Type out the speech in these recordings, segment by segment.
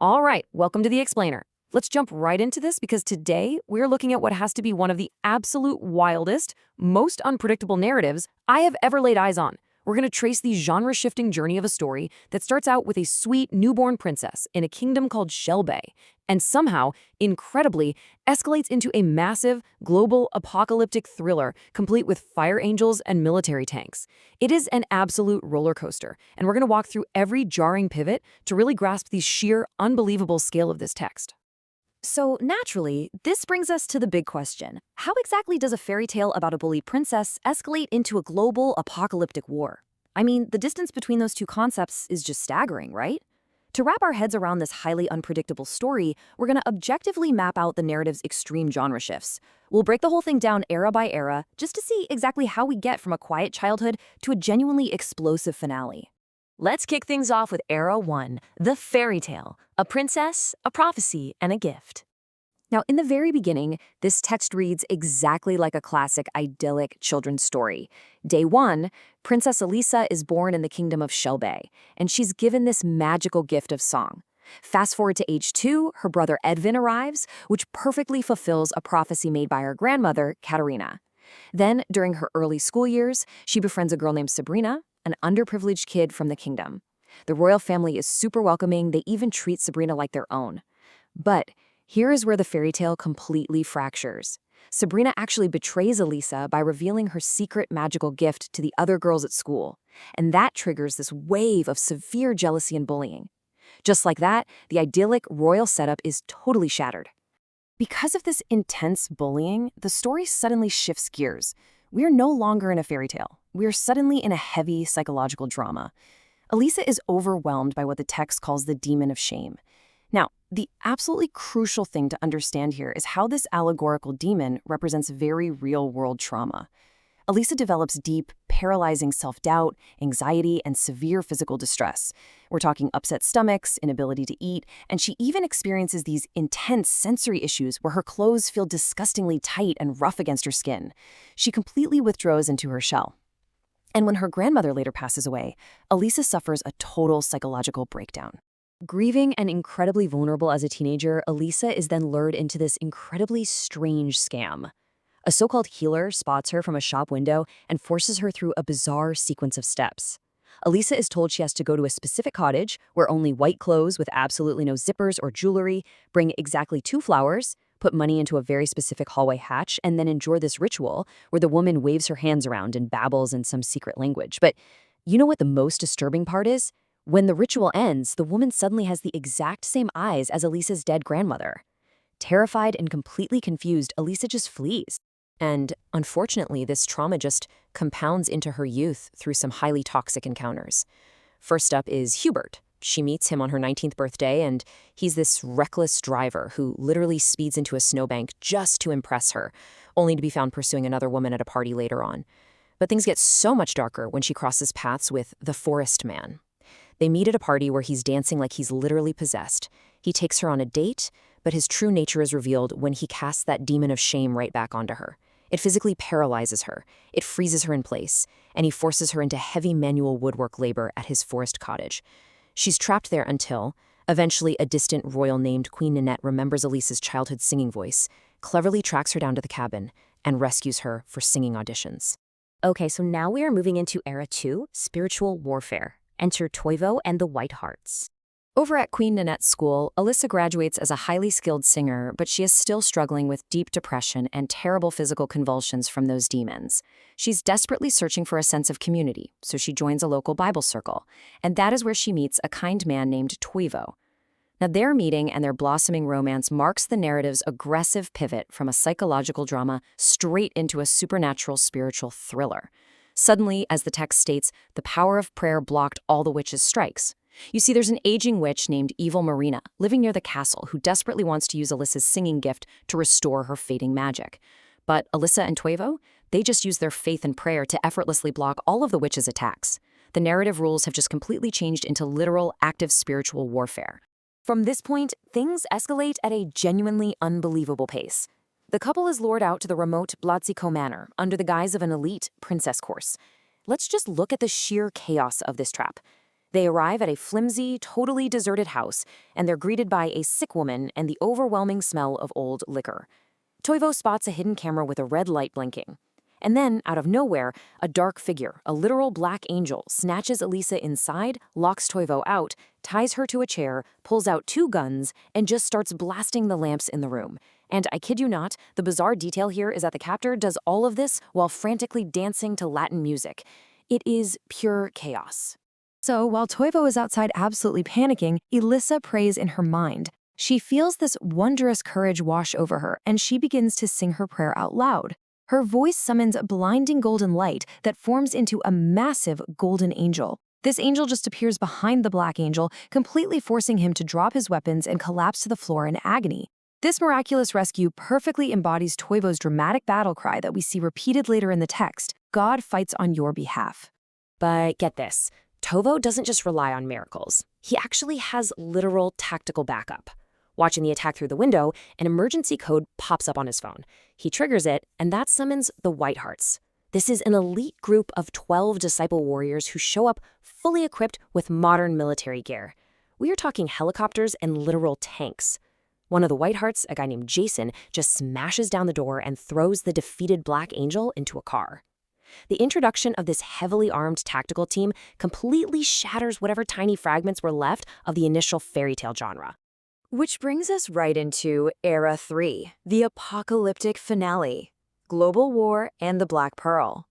All right, welcome to the Explainer. Let's jump right into this because today we're looking at what has to be one of the absolute wildest, most unpredictable narratives I have ever laid eyes on. We're going to trace the genre-shifting journey of a story that starts out with a sweet newborn princess in a kingdom called Shelby, and somehow, incredibly, escalates into a massive, global, apocalyptic thriller complete with fire angels and military tanks. It is an absolute roller coaster, and we're going to walk through every jarring pivot to really grasp the sheer, unbelievable scale of this text. So, naturally, this brings us to the big question. How exactly does a fairy tale about a bully princess escalate into a global apocalyptic war? I mean, the distance between those two concepts is just staggering, right? To wrap our heads around this highly unpredictable story, we're going to objectively map out the narrative's extreme genre shifts. We'll break the whole thing down era by era just to see exactly how we get from a quiet childhood to a genuinely explosive finale. Let's kick things off with Era 1, the fairy tale, a princess, a prophecy, and a gift. Now, in the very beginning, this text reads exactly like a classic idyllic children's story. Day 1, Princess Elishah is born in the kingdom of Shelby, and she's given this magical gift of song. Fast forward to age 2, her brother Edvin arrives, which perfectly fulfills a prophecy made by her grandmother, Katerina. Then, during her early school years, she befriends a girl named Sabrina, an underprivileged kid from the kingdom. The royal family is super welcoming, they even treat Sabrina like their own. But here is where the fairy tale completely fractures. Sabrina actually betrays Elishah by revealing her secret magical gift to the other girls at school, and that triggers this wave of severe jealousy and bullying. Just like that, the idyllic royal setup is totally shattered. Because of this intense bullying, the story suddenly shifts gears. We are no longer in a fairy tale. We are suddenly in a heavy psychological drama. Elishah is overwhelmed by what the text calls the demon of shame. Now, the absolutely crucial thing to understand here is how this allegorical demon represents very real-world trauma. Elishah develops deep, paralyzing self-doubt, anxiety, and severe physical distress. We're talking upset stomachs, inability to eat, and she even experiences these intense sensory issues where her clothes feel disgustingly tight and rough against her skin. She completely withdraws into her shell. And when her grandmother later passes away, Elishah suffers a total psychological breakdown. Grieving and incredibly vulnerable as a teenager, Elishah is then lured into this incredibly strange scam. A so-called healer spots her from a shop window and forces her through a bizarre sequence of steps. Elishah is told she has to go to a specific cottage where only white clothes with absolutely no zippers or jewelry, bring exactly 2 flowers, put money into a very specific hallway hatch, and then endure this ritual where the woman waves her hands around and babbles in some secret language. But you know what the most disturbing part is? When the ritual ends, the woman suddenly has the exact same eyes as Elishah's dead grandmother. Terrified and completely confused, Elishah just flees. And unfortunately, this trauma just compounds into her youth through some highly toxic encounters. First up is Hubert. She meets him on her 19th birthday, and he's this reckless driver who literally speeds into a snowbank just to impress her, only to be found pursuing another woman at a party later on. But things get so much darker when she crosses paths with the Forest Man. They meet at a party where he's dancing like he's literally possessed. He takes her on a date, but his true nature is revealed when he casts that demon of shame right back onto her. It physically paralyzes her, it freezes her in place, and he forces her into heavy manual woodwork labor at his forest cottage. She's trapped there until, eventually, a distant royal named Queen Ninette remembers Elishah's childhood singing voice, cleverly tracks her down to the cabin, and rescues her for singing auditions. Okay, so now we are moving into Era 2, Spiritual Warfare. Enter Toivo and the White Hearts. Over at Queen Ninette's school, Elishah graduates as a highly skilled singer, but she is still struggling with deep depression and terrible physical convulsions from those demons. She's desperately searching for a sense of community, so she joins a local Bible circle, and that is where she meets a kind man named Toivo. Now, their meeting and their blossoming romance marks the narrative's aggressive pivot from a psychological drama straight into a supernatural spiritual thriller. Suddenly, as the text states, the power of prayer blocked all the witches' strikes. You see, there's an aging witch named Evil Marina living near the castle who desperately wants to use Elishah's singing gift to restore her fading magic. But Elishah and Toivo, they just use their faith and prayer to effortlessly block all of the witches' attacks. The narrative rules have just completely changed into literal, active spiritual warfare. From this point, things escalate at a genuinely unbelievable pace. The couple is lured out to the remote Blatziko Manor under the guise of an elite princess course. Let's just look at the sheer chaos of this trap. They arrive at a flimsy, totally deserted house, and they're greeted by a sick woman and the overwhelming smell of old liquor. Toivo spots a hidden camera with a red light blinking. And then, out of nowhere, a dark figure, a literal black angel, snatches Elishah inside, locks Toivo out, ties her to a chair, pulls out 2 guns, and just starts blasting the lamps in the room. And I kid you not, the bizarre detail here is that the captor does all of this while frantically dancing to Latin music. It is pure chaos. So while Toivo is outside absolutely panicking, Elishah prays in her mind. She feels this wondrous courage wash over her, and she begins to sing her prayer out loud. Her voice summons a blinding golden light that forms into a massive golden angel. This angel just appears behind the black angel, completely forcing him to drop his weapons and collapse to the floor in agony. This miraculous rescue perfectly embodies Toivo's dramatic battle cry that we see repeated later in the text: God fights on your behalf. But get this, Toivo doesn't just rely on miracles. He actually has literal tactical backup. Watching the attack through the window, an emergency code pops up on his phone. He triggers it, and that summons the White Hearts. This is an elite group of 12 disciple warriors who show up fully equipped with modern military gear. We are talking helicopters and literal tanks. One of the White Hearts, a guy named Jason, just smashes down the door and throws the defeated Black Angel into a car. The introduction of this heavily armed tactical team completely shatters whatever tiny fragments were left of the initial fairy tale genre. Which brings us right into Era 3, the apocalyptic finale, Global War and the Black Pearl.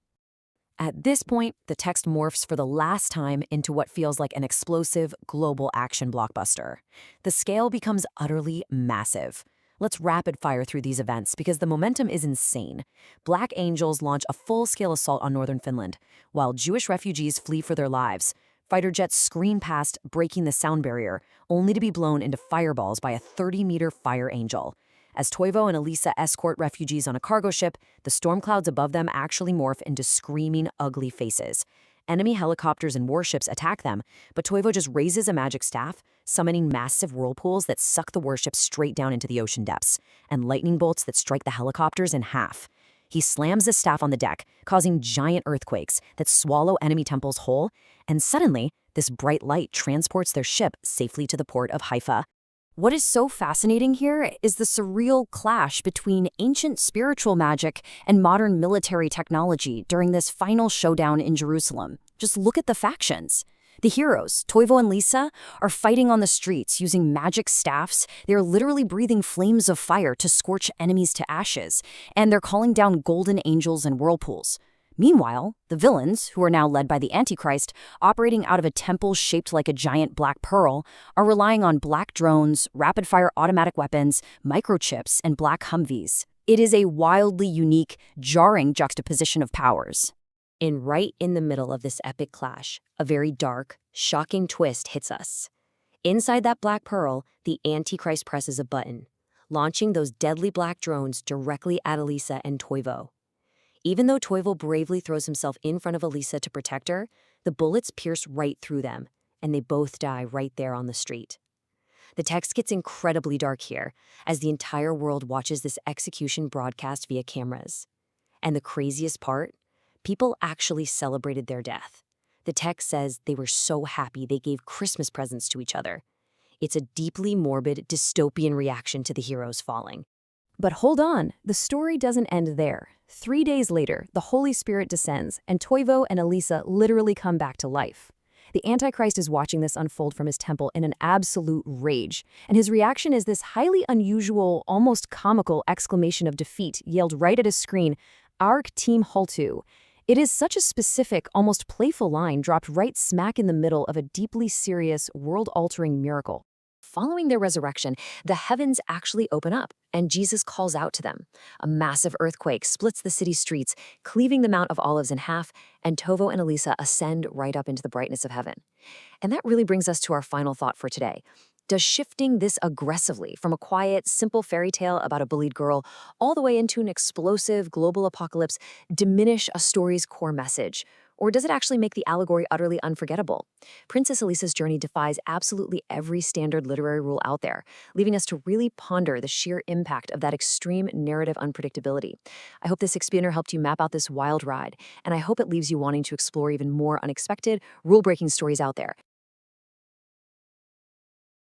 At this point, the text morphs for the last time into what feels like an explosive global action blockbuster. The scale becomes utterly massive. Let's rapid fire through these events because the momentum is insane. Black Angels launch a full-scale assault on northern Finland, while Jewish refugees flee for their lives. Fighter jets scream past, breaking the sound barrier, only to be blown into fireballs by a 30-meter fire angel. As Toivo and Elishah escort refugees on a cargo ship, the storm clouds above them actually morph into screaming, ugly faces. Enemy helicopters and warships attack them, but Toivo just raises a magic staff, summoning massive whirlpools that suck the warships straight down into the ocean depths, and lightning bolts that strike the helicopters in half. He slams the staff on the deck, causing giant earthquakes that swallow enemy temples whole, and suddenly, this bright light transports their ship safely to the port of Haifa. What is so fascinating here is the surreal clash between ancient spiritual magic and modern military technology during this final showdown in Jerusalem. Just look at the factions. The heroes, Toivo and Elishah, are fighting on the streets using magic staffs. They're literally breathing flames of fire to scorch enemies to ashes, and they're calling down golden angels and whirlpools. Meanwhile, the villains, who are now led by the Antichrist, operating out of a temple shaped like a giant black pearl, are relying on black drones, rapid-fire automatic weapons, microchips, and black Humvees. It is a wildly unique, jarring juxtaposition of powers. And right in the middle of this epic clash, a very dark, shocking twist hits us. Inside that black pearl, the Antichrist presses a button, launching those deadly black drones directly at Elishah and Toivo. Even though Toivo bravely throws himself in front of Elishah to protect her, the bullets pierce right through them, and they both die right there on the street. The text gets incredibly dark here, as the entire world watches this execution broadcast via cameras. And the craziest part? People actually celebrated their death. The text says they were so happy they gave Christmas presents to each other. It's a deeply morbid, dystopian reaction to the heroes falling. But hold on, the story doesn't end there. 3 days later, the Holy Spirit descends, and Toivo and Elishah literally come back to life. The Antichrist is watching this unfold from his temple in an absolute rage, and his reaction is this highly unusual, almost comical exclamation of defeat yelled right at his screen, "Ark Team Holtu." It is such a specific, almost playful line dropped right smack in the middle of a deeply serious, world-altering miracle. Following their resurrection, the heavens actually open up, and Jesus calls out to them. A massive earthquake splits the city streets, cleaving the Mount of Olives in half, and Toivo and Elishah ascend right up into the brightness of heaven. And that really brings us to our final thought for today. Does shifting this aggressively from a quiet, simple fairy tale about a bullied girl all the way into an explosive global apocalypse diminish a story's core message? Or does it actually make the allegory utterly unforgettable? Princess Elishah's journey defies absolutely every standard literary rule out there, leaving us to really ponder the sheer impact of that extreme narrative unpredictability. I hope this explainer helped you map out this wild ride, and I hope it leaves you wanting to explore even more unexpected, rule-breaking stories out there.